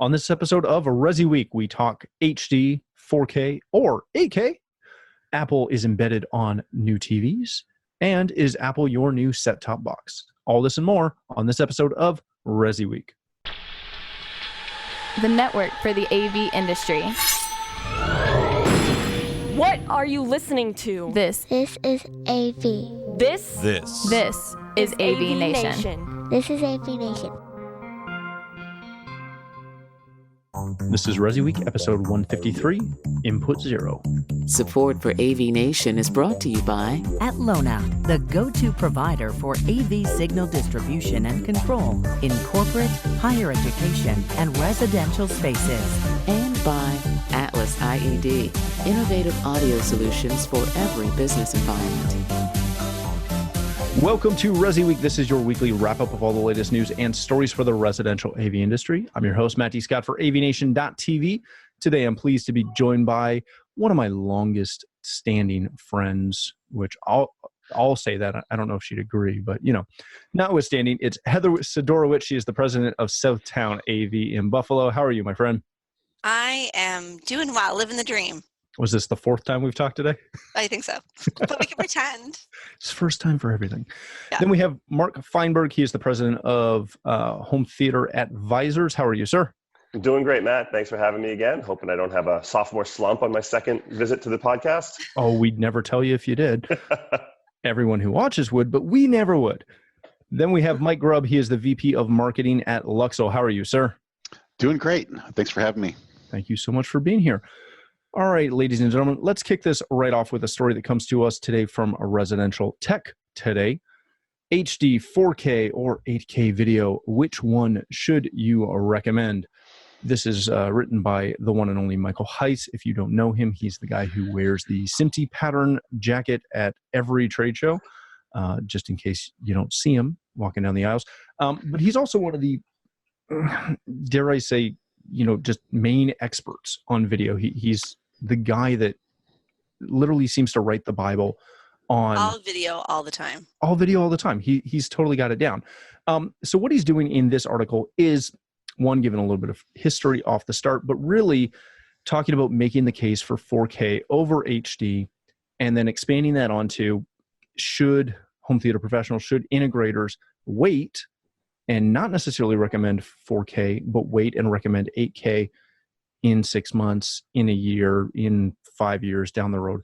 On this episode of ResiWeek, we talk HD, 4K, or 8K. Apple is embedded on new TVs. And is Apple your new set-top box? All this and more on this episode of ResiWeek. The network for the AV industry. What are you listening to? This is AV. This is AVNation. This is AVNation. This is ResiWeek, episode 153, Input Zero. Support for AVNation is brought to you by Atlona, the go-to provider for AV signal distribution and control in corporate, higher education, and residential spaces. And by Atlas IED, innovative audio solutions for every business environment. Welcome to ResiWeek. This is your weekly wrap-up of all the latest news and stories for the residential AV industry. I'm your host, Matt D. Scott for AVNation.tv. Today, I'm pleased to be joined by one of my longest-standing friends, which I'll say that. I don't know if she'd agree, but, notwithstanding, it's Heather Sidorowicz. She is the president of Southtown AV in Buffalo. How are you, my friend? I am doing well, living the dream. Was this the fourth time we've talked today? I think so, but we can pretend. It's first time for everything. Yeah. Then we have Mark Feinberg. He is the president of Home Theater Advisors. How are you, sir? I'm doing great, Matt. Thanks for having me again. Hoping I don't have a sophomore slump on my second visit to the podcast. Oh, we'd never tell you if you did. Everyone who watches would, but we never would. Then we have Mike Grubb. He is the VP of Marketing at Luxo. How are you, sir? Doing great. Thanks for having me. Thank you so much for being here. All right, ladies and gentlemen, let's kick this right off with a story that comes to us today from a Residential Tech Today. HD, 4K, or 8K video, which one should you recommend? This is written by the one and only Michael Heiss. If you don't know him, he's the guy who wears the SMPTE pattern jacket at every trade show, just in case you don't see him walking down the aisles. But he's also one of the, dare I say, just main experts on video. He's the guy that literally seems to write the Bible on all video all the time. All video all the time. He's totally got it down. So what he's doing in this article is, one, giving a little bit of history off the start, but really talking about making the case for 4K over HD, and then expanding that onto should home theater professionals, should integrators wait and not necessarily recommend 4K, but wait and recommend 8K in 6 months, in a year, in 5 years down the road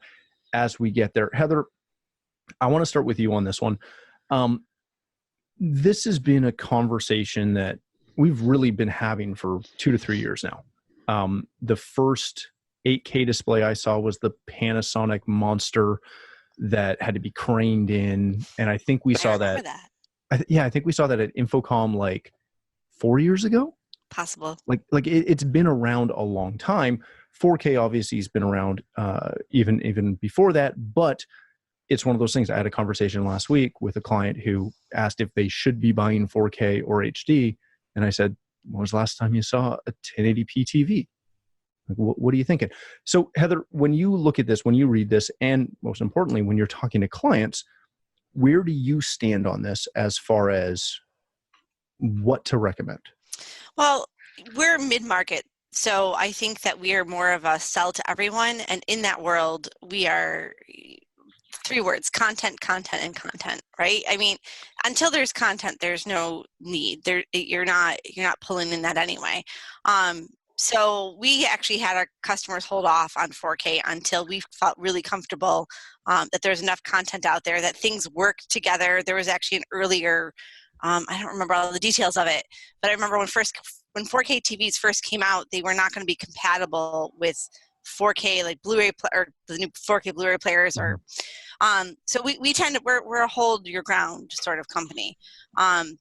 as we get there. Heather, I want to start with you on this one. This has been a conversation that we've really been having for 2 to 3 years now. The first 8K display I saw was the Panasonic Monster that had to be craned in, and I think we saw that. I think we saw that at Infocom like 4 years ago. Possible. Like it's been around a long time. 4K obviously has been around even before that, but it's one of those things. I had a conversation last week with a client who asked if they should be buying 4K or HD, and I said, "When was the last time you saw a 1080p TV? Like, what are you thinking?" So, Heather, when you look at this, when you read this, and most importantly, when you're talking to clients, where do you stand on this as far as what to recommend? Well, we're mid-market, so I think that we are more of a sell to everyone. And in that world, we are 3 words: content, content, and content, right? I mean, until there's content, there's no need. You're not pulling in that anyway. So we actually had our customers hold off on 4K until we felt really comfortable that there's enough content out there, that things work together. There was actually an earlier, I don't remember all the details of it, but I remember when 4K TVs first came out, they were not going to be compatible with 4K, like Blu-ray or the new 4K Blu-ray players, or so we tend to we're a hold your ground sort of company, and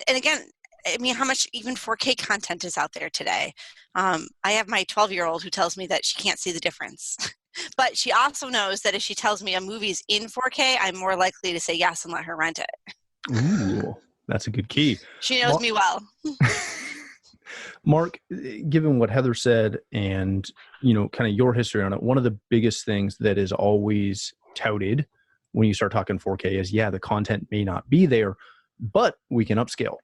again, I mean, how much even 4K content is out there today? I have my 12-year-old who tells me that she can't see the difference. But she also knows that if she tells me a movie's in 4K, I'm more likely to say yes and let her rent it. Ooh, that's a good key. She knows me well. Mark, given what Heather said and, kind of your history on it, one of the biggest things that is always touted when you start talking 4K is, the content may not be there, but we can upscale.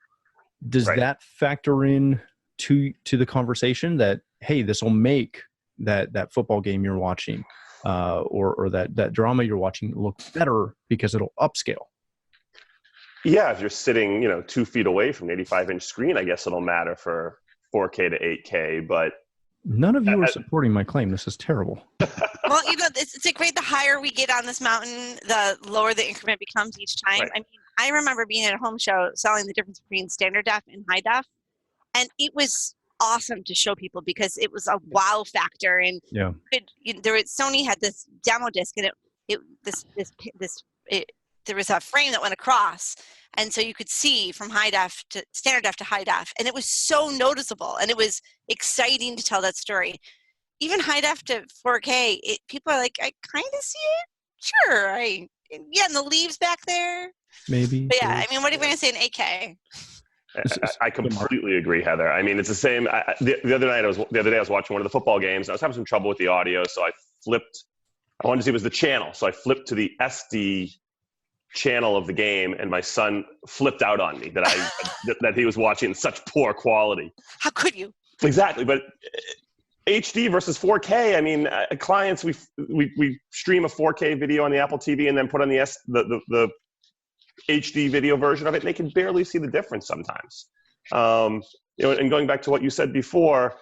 Does that factor in to the conversation that, hey, this will make that football game you're watching or that drama you're watching look better because it'll upscale. Yeah, if you're sitting, 2 feet away from an 85-inch screen, I guess it'll matter for 4K to 8K, but none of you are supporting my claim. This is terrible. Well, it's great. The higher we get on this mountain, the lower the increment becomes each time. Right. I mean, I remember being at a home show selling the difference between standard def and high def, and it was awesome to show people because it was a wow factor. And Sony had this demo disc, and there was a frame that went across, and so you could see from high def to standard def to high def, and it was so noticeable, and it was exciting to tell that story. Even high def to 4K, people are like, I kind of see it. Sure, and the leaves back there. Maybe. But yeah, I mean, what are you going to say in 8K? I completely agree, Heather. I mean, it's the same. The other day I was watching one of the football games. And I was having some trouble with the audio, so I wanted to see if it was the channel, so I flipped to the SD channel of the game, and my son flipped out on me that he was watching such poor quality. How could you? Exactly, but HD versus 4K. I mean, clients, we stream a 4K video on the Apple TV and then put on the HD video version of it, and they can barely see the difference sometimes. And going back to what you said before,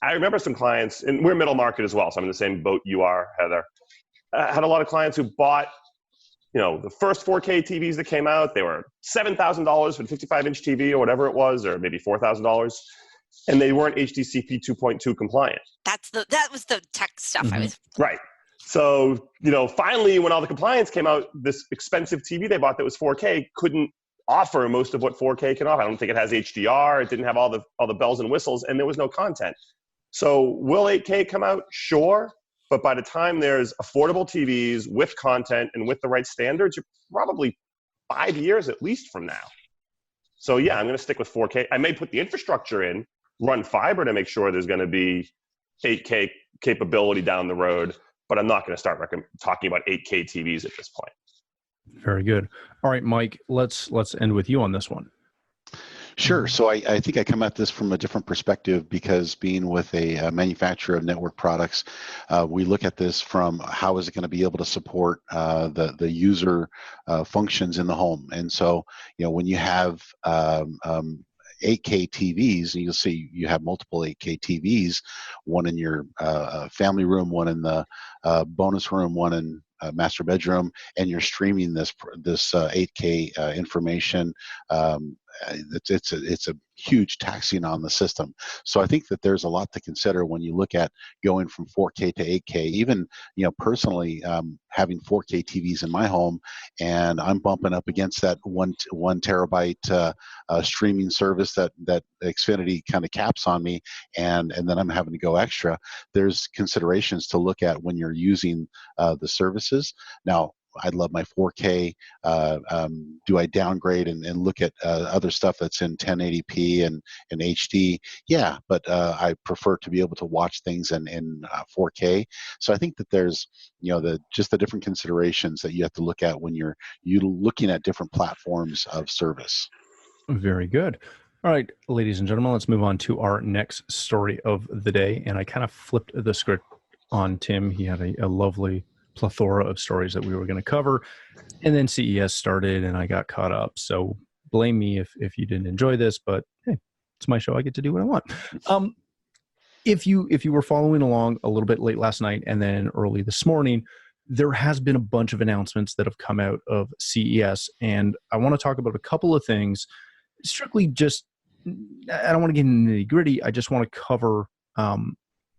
I remember some clients, and we're middle market as well, so I'm in the same boat you are, Heather. I had a lot of clients who bought, the first 4K TVs that came out. They were $7,000 for the 55-inch TV or whatever it was, or maybe $4,000. And they weren't HDCP 2.2 compliant. That was the tech stuff. Mm-hmm. I was right. So, finally, when all the compliance came out, this expensive TV they bought that was 4K couldn't offer most of what 4K can offer. I don't think it has HDR. It didn't have all the bells and whistles, and there was no content. So will 8K come out? Sure. But by the time there's affordable TVs with content and with the right standards, you're probably 5 years at least from now. So yeah, I'm going to stick with 4K. I may put the infrastructure in, run fiber to make sure there's going to be 8K capability down the road, but I'm not going to start talking about 8K TVs at this point. Very good. All right, Mike, let's end with you on this one. Sure. So I think I come at this from a different perspective because being with a manufacturer of network products, we look at this from how is it going to be able to support the user functions in the home. And so, when you have 8K TVs, and you'll see you have multiple 8K TVs, one in your family room, one in the bonus room, one in master bedroom, and you're streaming this 8K information. It's a huge taxing on the system. So I think that there's a lot to consider when you look at going from 4K to 8K. Even personally, having 4K TVs in my home, and I'm bumping up against that one terabyte streaming service that Xfinity kind of caps on me, and then I'm having to go extra. There's considerations to look at when you're using the services. Now, I love my 4K. Do I downgrade and look at other stuff that's in 1080p and HD? Yeah, but I prefer to be able to watch things in 4K. So I think that there's the different considerations that you have to look at when you're looking at different platforms of service. Very good. All right, ladies and gentlemen, let's move on to our next story of the day. And I kind of flipped the script on Tim. He had a lovely plethora of stories that we were going to cover, and then CES started and I got caught up. So blame me if you didn't enjoy this, but hey, it's my show. I get to do what I want. If you were following along a little bit late last night and then early this morning, there has been a bunch of announcements that have come out of CES, and I want to talk about a couple of things. Strictly just, I don't want to get into the nitty-gritty. I just want to cover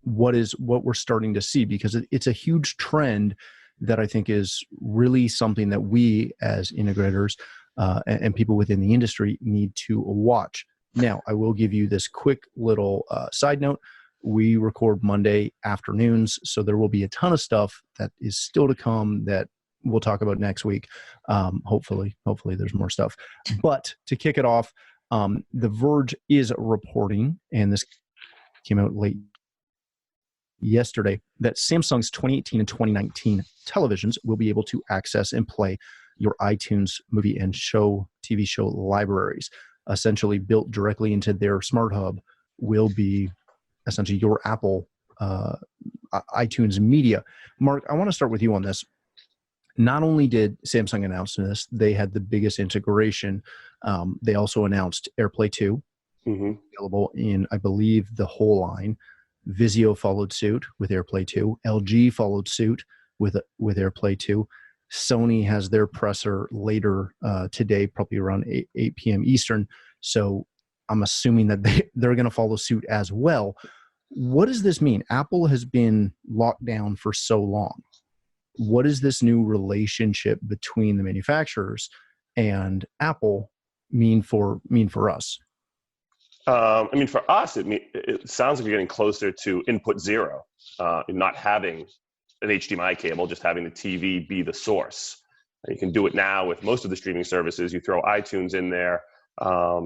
what we're starting to see, because it's a huge trend that I think is really something that we as integrators and people within the industry need to watch. Now, I will give you this quick little side note. We record Monday afternoons, so there will be a ton of stuff that is still to come that we'll talk about next week. Hopefully there's more stuff. But to kick it off, The Verge is reporting, and this came out late yesterday, that Samsung's 2018 and 2019 televisions will be able to access and play your iTunes movie and TV show libraries, essentially built directly into their smart hub will be essentially your Apple iTunes media. Mark, I want to start with you on this. Not only did Samsung announce this, they had the biggest integration. They also announced AirPlay 2, available in, I believe, the whole line. Vizio followed suit with AirPlay 2. LG followed suit with AirPlay 2. Sony has their presser later today, probably around 8 p.m. Eastern. So I'm assuming that they're going to follow suit as well. What does this mean? Apple has been locked down for so long. What does this new relationship between the manufacturers and Apple mean for us? I mean, for us, it sounds like you're getting closer to input zero, not having an HDMI cable, just having the TV be the source. You can do it now with most of the streaming services. You throw iTunes in there. I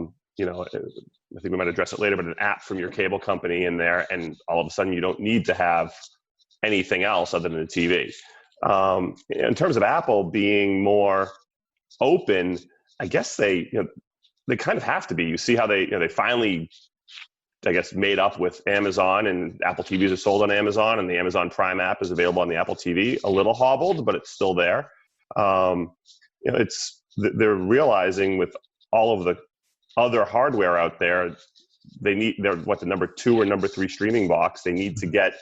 think we might address it later, but an app from your cable company in there, and all of a sudden you don't need to have anything else other than the TV. In terms of Apple being more open, I guess they kind of have to be. You see how they finally, I guess, made up with Amazon, and Apple TVs are sold on Amazon, and the Amazon Prime app is available on the Apple TV. A little hobbled, but it's still there. They're realizing with all of the other hardware out there, they're the number 2 or number 3 streaming box. They need to get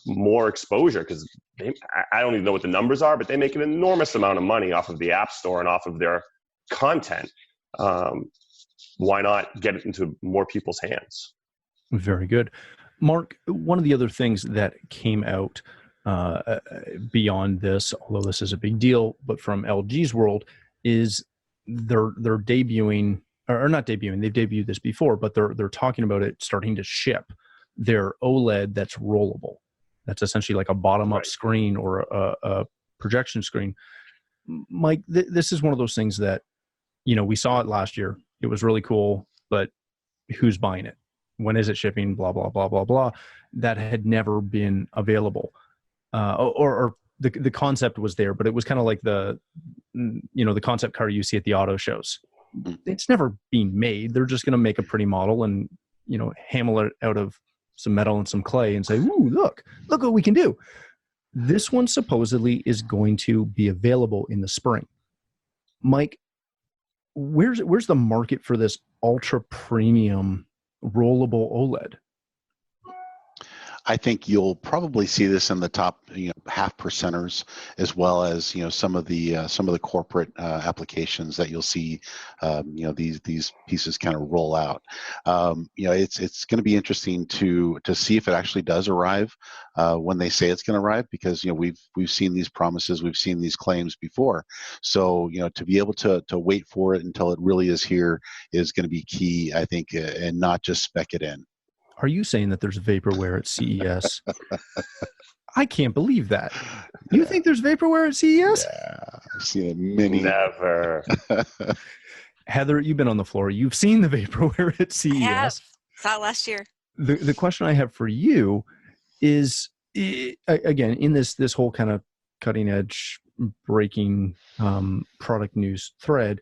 more exposure because I don't even know what the numbers are, but they make an enormous amount of money off of the App Store and off of their content. Why not get it into more people's hands? Very good. Mark, one of the other things that came out beyond this, although this is a big deal, but from LG's world, is they're debuting, or not debuting, they've debuted this before, but they're talking about it starting to ship their OLED that's rollable. That's essentially like a bottom-up screen or a projection screen. Mike, this is one of those things that, we saw it last year. It was really cool, but who's buying it? When is it shipping? Blah, blah, blah, blah, blah. That had never been available. Or the concept was there, but it was kind of like the concept car you see at the auto shows. It's never been made. They're just going to make a pretty model and, hammer it out of some metal and some clay and say, ooh, look what we can do. This one supposedly is going to be available in the spring. Mike, where's the market for this ultra premium rollable OLED? I think you'll probably see this in the top, half percenters, as well as some of the corporate applications that you'll see, these pieces kind of roll out. It's going to be interesting to see if it actually does arrive when they say it's going to arrive, because we've seen these promises, we've seen these claims before. So to be able to wait for it until it really is here is going to be key, I think, and not just spec it in. Are you saying that there's vaporware at CES? I can't believe that. You think there's vaporware at CES? Yeah, I've seen it many. Never. Heather, you've been on the floor. You've seen the vaporware at CES. I have. Saw it last year. The question I have for you is, again, in this whole kind of cutting edge breaking product news thread,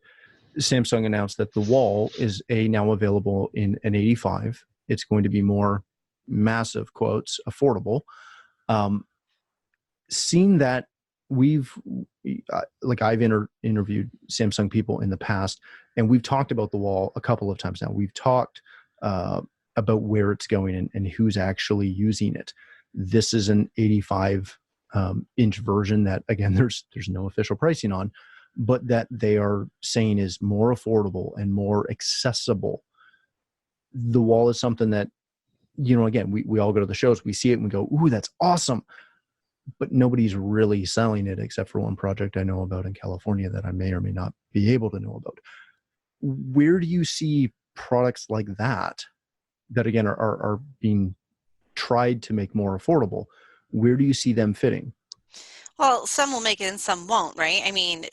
Samsung announced that the Wall is now available in an 85. It's going to be more massive quotes affordable. Seeing that I've interviewed Samsung people in the past, and we've talked about the Wall a couple of times now. We've talked about where it's going and who's actually using it. This is an 85 inch version that, again, there's no official pricing on, but that they are saying is more affordable and more accessible. The Wall is something that, again, we all go to the shows, we see it and we go, ooh, that's awesome. But nobody's really selling it except for one project I know about in California that I may or may not be able to know about. Where do you see products like that again are being tried to make more affordable? Where do you see them fitting? Well, some will make it and some won't, right? I mean,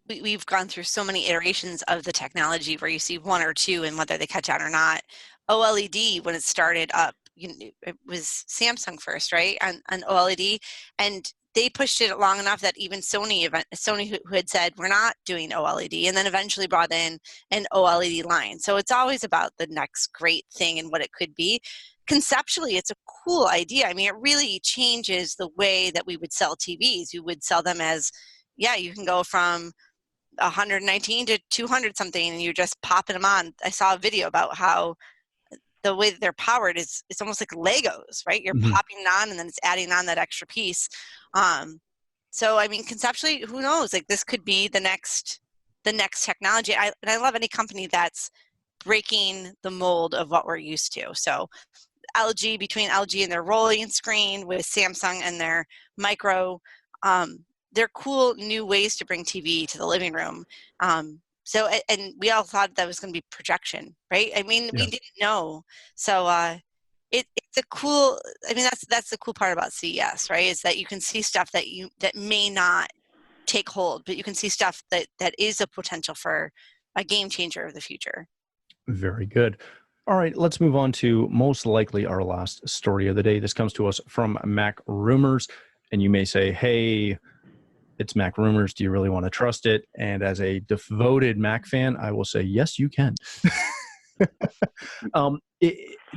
we've gone through so many iterations of the technology where you see one or two and whether they catch on or not. OLED, when it started up, it was Samsung first, right? On OLED. And they pushed it long enough that even Sony who had said we're not doing OLED, and then eventually brought in an OLED line. So it's always about the next great thing and what it could be. Conceptually, it's a cool idea. I mean, it really changes the way that we would sell TVs. You would sell them as, yeah, you can go from 119 to 200 something, and you're just popping them on. I saw a video about how the way that they're powered is it's almost like Legos, right? You're popping it on and then it's adding on that extra piece. So I mean, conceptually, who knows? Like this could be the next technology. And I love any company that's breaking the mold of what we're used to. So between LG and their rolling screen, with Samsung and their micro, they're cool new ways to bring TV to the living room. So, and we all thought that was going to be projection, right? I mean, we didn't know. So it's a cool, I mean, that's the cool part about CES, right? Is that you can see stuff that may not take hold, but you can see stuff that is a potential for a game changer of the future. Very good. All right, let's move on to most likely our last story of the day. This comes to us from Mac Rumors, and you may say, hey, it's Mac Rumors. Do you really want to trust it? And as a devoted Mac fan, I will say, yes, you can.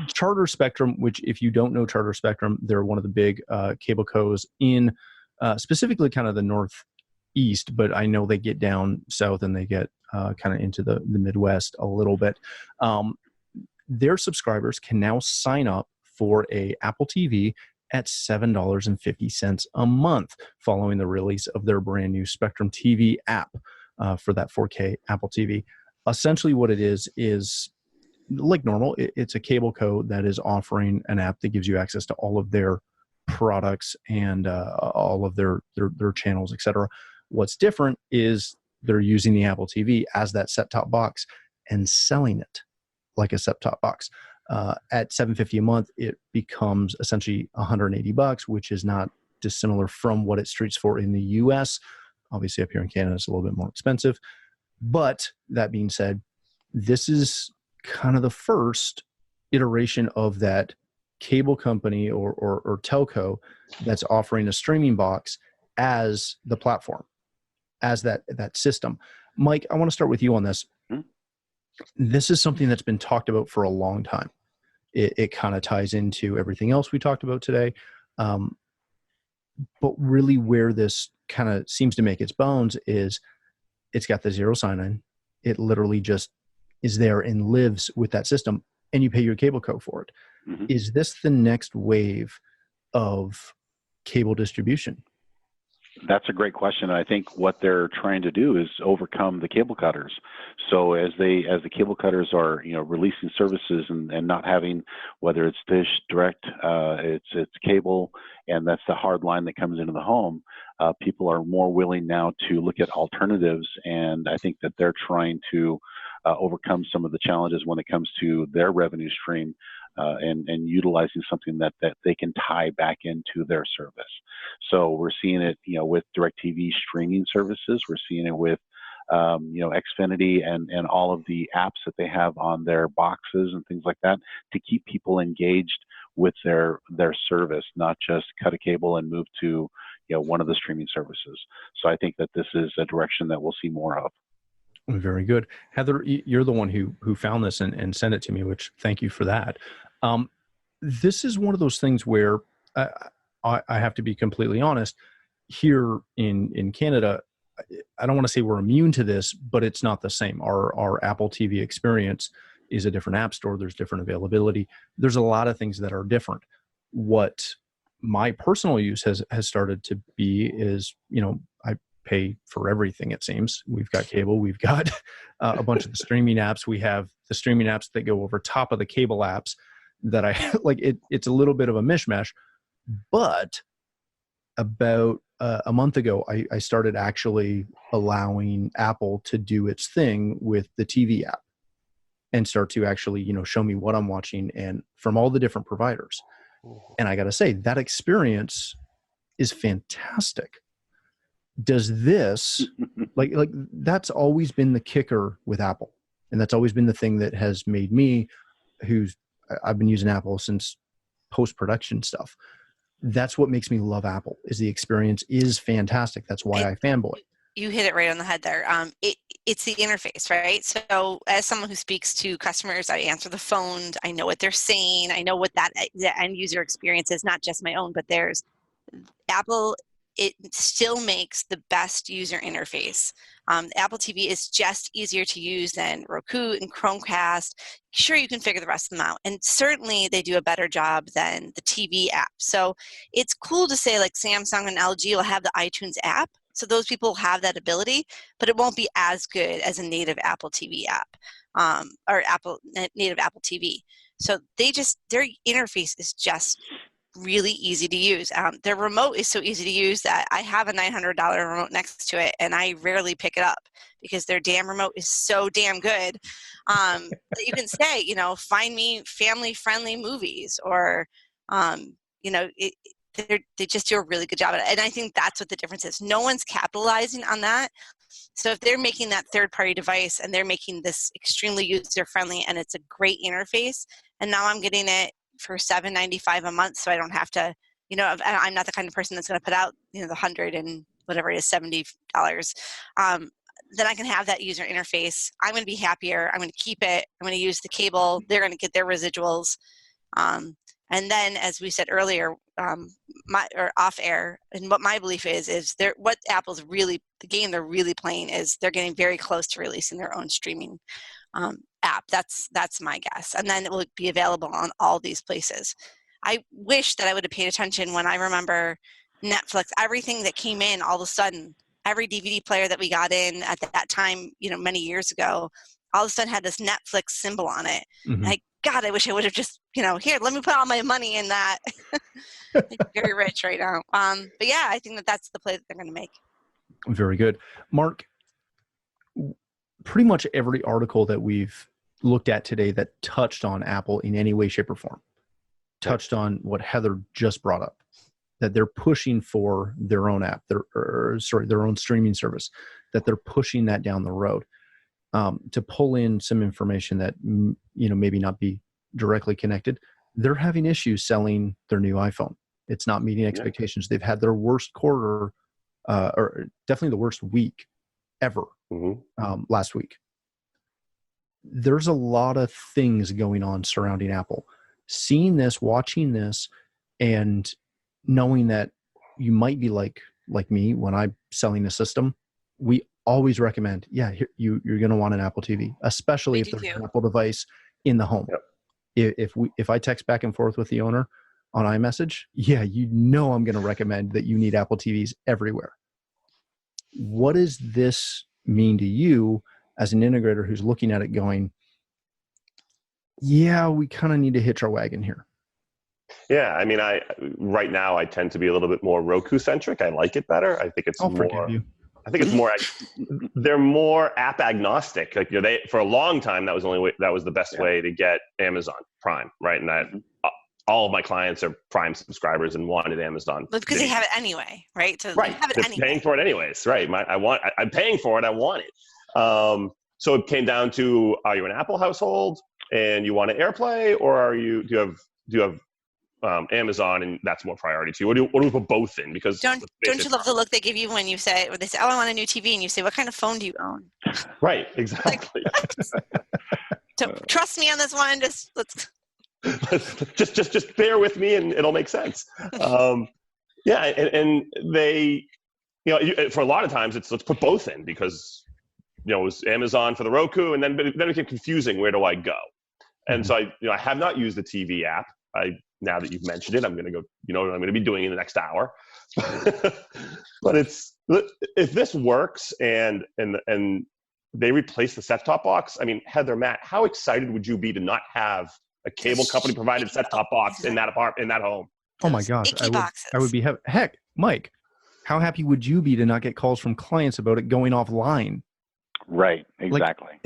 Charter Spectrum, which if you don't know Charter Spectrum, they're one of the big cable cos in specifically kind of the Northeast, but I know they get down south and they get kind of into the Midwest a little bit. Their subscribers can now sign up for a Apple TV at $7.50 a month following the release of their brand new Spectrum TV app for that 4K Apple TV. Essentially what it is like normal, it's a cable code that is offering an app that gives you access to all of their products and all of their channels, etc. What's different is they're using the Apple TV as that set-top box and selling it like a set-top box. At $7.50 a month, it becomes essentially $180, which is not dissimilar from what it streets for in the US. Obviously, up here in Canada, it's a little bit more expensive. But that being said, this is kind of the first iteration of that cable company or telco that's offering a streaming box as the platform, as that system. Mike, I want to start with you on this. This is something that's been talked about for a long time. It kind of ties into everything else we talked about today. But really where this kind of seems to make its bones is it's got the zero sign-in. It literally just is there and lives with that system, and you pay your cable co for it. Mm-hmm. Is this the next wave of cable distribution? That's a great question. And I think what they're trying to do is overcome the cable cutters. So as the cable cutters are, releasing services and not having, whether it's dish, direct, it's cable, and that's the hard line that comes into the home, people are more willing now to look at alternatives. And I think that they're trying to overcome some of the challenges when it comes to their revenue stream. And utilizing something that they can tie back into their service. So we're seeing it, with DirecTV streaming services. We're seeing it with, Xfinity and all of the apps that they have on their boxes and things like that to keep people engaged with their service, not just cut a cable and move to, one of the streaming services. So I think that this is a direction that we'll see more of. Very good. Heather, you're the one who found this and sent it to me, which thank you for that. This is one of those things where I have to be completely honest. Here in Canada, I don't want to say we're immune to this, but it's not the same. Our Apple TV experience is a different app store. There's different availability. There's a lot of things that are different. What my personal use has started to be is, I pay for everything, it seems. We've got cable. We've got a bunch of the streaming apps. We have the streaming apps that go over top of the cable apps that I like. It's a little bit of a mishmash. But about a month ago, I started actually allowing Apple to do its thing with the TV app and start to actually, show me what I'm watching and from all the different providers. And I got to say, that experience is fantastic. Does this like that's always been the kicker with Apple, and that's always been the thing that has made me, I've been using Apple since post-production stuff. that's what makes me love Apple. Is the experience is fantastic. That's why I fanboy. You hit it right on the head there. It's the interface, right? So as someone who speaks to customers, I answer the phone. I know what they're saying. I know what the end user experience is, not just my own, but theirs. Apple, it still makes the best user interface. Apple TV is just easier to use than Roku and Chromecast. Sure, you can figure the rest of them out. And certainly they do a better job than the TV app. So it's cool to say like Samsung and LG will have the iTunes app. So those people have that ability, but it won't be as good as a native Apple TV app or native Apple TV. So their interface is just really easy to use. Their remote is so easy to use that I have a $900 remote next to it and I rarely pick it up because their damn remote is so damn good that you can say, find me family-friendly movies or, they just do a really good job at it. And I think that's what the difference is. No one's capitalizing on that. So if they're making that third-party device and they're making this extremely user-friendly and it's a great interface, and now I'm getting it for $7.95 a month, so I don't have to, I'm not the kind of person that's going to put out, the $100 and whatever it is, $70. Then I can have that user interface. I'm going to be happier. I'm going to keep it. I'm going to use the cable. They're going to get their residuals. And then, as we said earlier, off air, and what my belief is what Apple's really, the game they're really playing is they're getting very close to releasing their own streaming app. That's my guess. And then it will be available on all these places. I wish that I would have paid attention when I remember Netflix, everything that came in all of a sudden, every DVD player that we got in at that time, many years ago, all of a sudden had this Netflix symbol on it. Mm-hmm. God, I wish I would have just, here, let me put all my money in that. I'm very rich right now. But yeah, I think that's the play that they're going to make. Very good. Mark, pretty much every article that we've looked at today that touched on Apple in any way, shape, or form, touched on what Heather just brought up, that they're pushing for their own app, their own streaming service, that they're pushing that down the road. To pull in some information that, maybe not be directly connected, they're having issues selling their new iPhone. It's not meeting expectations. They've had their worst quarter, or definitely the worst week ever last week. There's a lot of things going on surrounding Apple. Seeing this, watching this, and knowing that you might be like me when I'm selling a system, we always recommend, you're going to want an Apple TV, especially if there's an Apple device in the home. Yep. If I text back and forth with the owner on iMessage, I'm going to recommend that you need Apple TVs everywhere. What does this mean to you as an integrator who's looking at it going, we kind of need to hitch our wagon here? Yeah, I mean, right now I tend to be a little bit more Roku centric. I like it better. I think it's they're more app agnostic. Like for a long time, that was the best way to get Amazon Prime, right? And all of my clients are Prime subscribers and wanted Amazon. But because they have it anyway, right? So right, they're paying for it anyways, right? I'm paying for it. I want it. So it came down to: are you an Apple household and you want to AirPlay, or do you have Amazon, and that's more priority to you? What do we put both in? Because don't you love the look they give you when you say, or they say, "Oh, I want a new TV," and you say, "What kind of phone do you own?" Right, exactly. So trust me on this one. Just bear with me, and it'll make sense. And they, for a lot of times it's let's put both in because it was Amazon for the Roku, and then it became confusing. Where do I go? And so I have not used the TV app. Now that you've mentioned it, I'm going to go, what I'm going to be doing in the next hour. But if this works and they replace the set-top box, I mean, Heather, Matt, how excited would you be to not have a cable company provided set-top box in that home? Oh my gosh. I would be heck, Mike, how happy would you be to not get calls from clients about it going offline? Right. Exactly.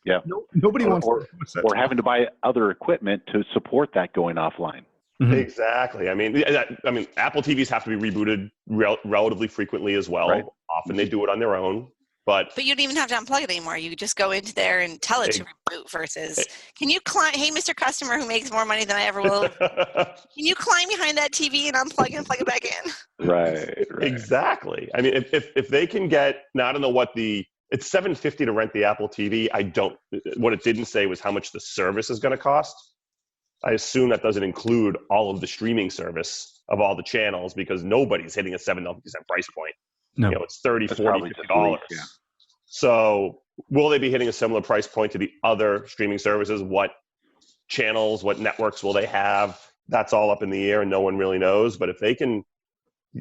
Yeah. Nobody wants or having to buy other equipment to support that going offline. Mm-hmm. Exactly. I mean, Apple TVs have to be rebooted relatively frequently as well. Right. Often they do it on their own. But you don't even have to unplug it anymore. You just go into there and tell it to reboot versus, can you climb, hey, Mr. Customer who makes more money than I ever will, can you climb behind that TV and unplug it and plug it back in? Right. Exactly. I mean, if they can get, now I don't know what it's $750 to rent the Apple TV. What it didn't say was how much the service is going to cost. I assume that doesn't include all of the streaming service of all the channels because nobody's hitting a $7.50 price point. No. It's $30, $40, $50. Yeah. So will they be hitting a similar price point to the other streaming services? What channels, what networks will they have? That's all up in the air and no one really knows. But if they can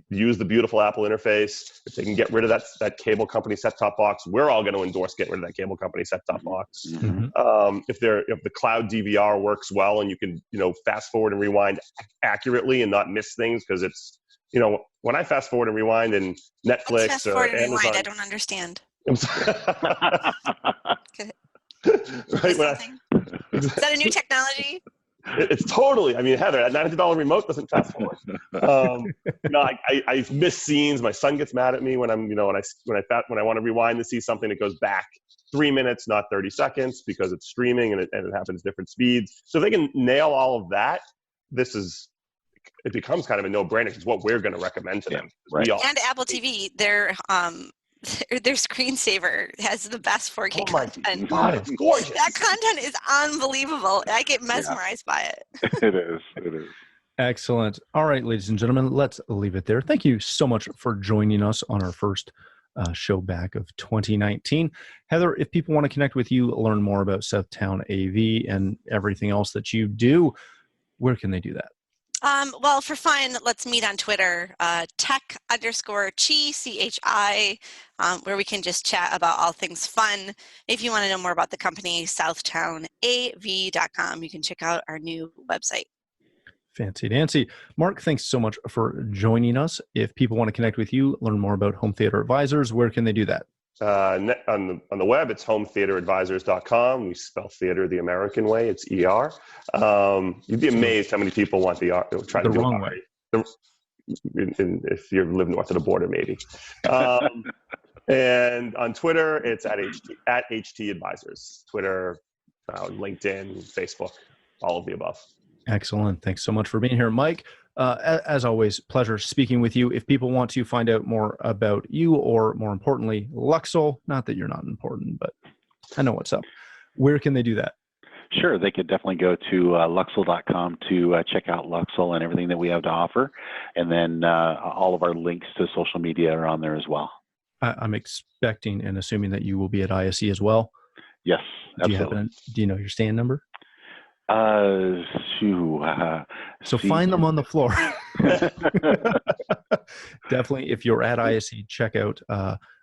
use the beautiful Apple interface, if they can get rid of that cable company set-top box, we're all going to endorse getting rid of that cable company set-top box. Mm-hmm. If the cloud DVR works well and you can, fast forward and rewind accurately and not miss things, because it's, when I fast forward and rewind in Netflix fast or forward and Amazon, rewind? I don't understand. Right, is that a new technology? It's totally. I mean, Heather, that $900 remote doesn't fast forward. I miss scenes. My son gets mad at me when I'm, when I want to rewind to see something that goes back 3 minutes, not 30 seconds, because it's streaming and it happens different speeds. So if they can nail all of that, it becomes kind of a no-brainer. It's what we're going to recommend to them. Right. And Apple TV, their screensaver has the best 4K content. God, it's gorgeous. That content is unbelievable. I get mesmerized by it. It is. Excellent. All right, ladies and gentlemen, let's leave it there. Thank you so much for joining us on our first show back of 2019. Heather, if people want to connect with you, learn more about Southtown AV and everything else that you do, where can they do that? Well, for fun, let's meet on Twitter, tech_chi, CHI, where we can just chat about all things fun. If you want to know more about the company, SouthtownAV.com, you can check out our new website. Fancy Nancy. Mark, thanks so much for joining us. If people want to connect with you, learn more about Home Theater Advisors, where can they do that? On the web, it's hometheateradvisors.com. We spell theater the American way. It's ER. You'd be amazed how many people want the try to do wrong it way. If you live north of the border, maybe. And on Twitter, it's at HT Advisors. Twitter, LinkedIn, Facebook, all of the above. Excellent. Thanks so much for being here, Mike. As always, pleasure speaking with you. If people want to find out more about you, or more importantly, Luxel, not that you're not important, but I know what's up, where can they do that? Sure. They could definitely go to Luxel.com to check out Luxel and everything that we have to offer. And then all of our links to social media are on there as well. I'm expecting and assuming that you will be at ISE as well. Yes, absolutely. Do you know your stand number? So see. find them on the floor. Definitely, if you're at ISE, check out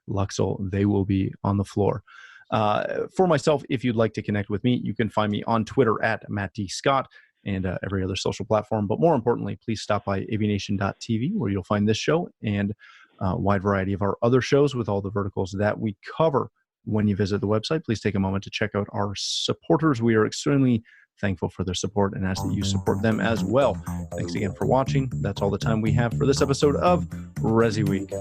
Luxel. They will be on the floor. For myself, if you'd like to connect with me, you can find me on Twitter at Matt D. Scott and every other social platform. But more importantly, please stop by AVNation.tv, where you'll find this show and a wide variety of our other shows with all the verticals that we cover. When you visit the website, please take a moment to check out our supporters. We are extremely thankful for their support and ask that you support them as well. Thanks again for watching. That's all the time we have for this episode of ResiWeek.